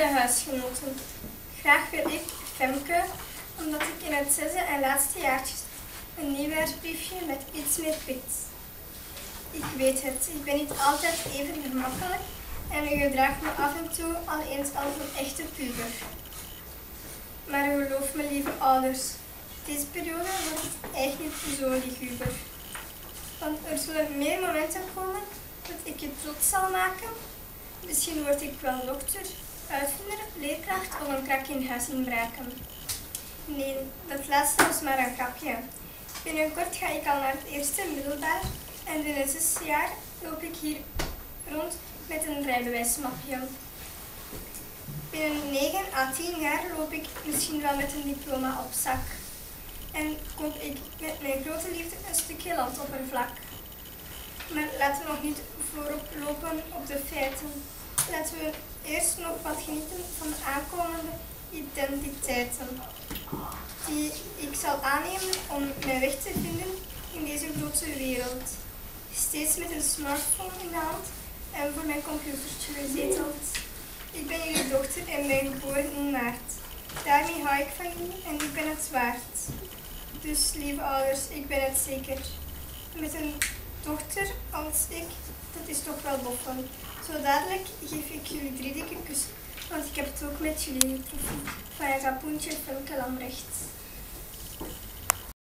Beste huisgenoten, graag wil ik, Femke, omdat ik in het 6e en laatste jaartje een nieuwjaarsbriefje met iets meer pit. Ik weet het, ik ben niet altijd even gemakkelijk en ik gedraag me af en toe al eens als een echte puber. Maar geloof me, lieve ouders, deze periode wordt echt niet zo liguber. Want er zullen meer momenten komen dat ik je trots zal maken. Misschien word ik wel dokter, uitvinder, leerkracht of een krak in huis inbraken. Nee, dat laatste was maar een grapje. Binnenkort ga ik al naar het eerste middelbaar en binnen 6 jaar loop ik hier rond met een rijbewijsmapje. Binnen 9 à 10 jaar loop ik misschien wel met een diploma op zak. En koop ik met mijn grote liefde een stukje landoppervlak. Maar laten we nog niet voorop lopen op de feiten. Laten we eerst nog wat genieten van de aankomende identiteiten. Die ik zal aannemen om mijn weg te vinden in deze grote wereld. Steeds met een smartphone in de hand en voor mijn computertje gezeteld. Ik ben jullie dochter en ben geboren in maart. Daarmee hou ik van jullie en ik ben het waard. Dus, lieve ouders, ik ben het zeker. Met een dochter als ik, dat is toch wel boffen. Zo dadelijk geef ik jullie 3 dikke kussen, want ik heb het ook met jullie getroffen. Van je Rapoentje Femke Lambrecht.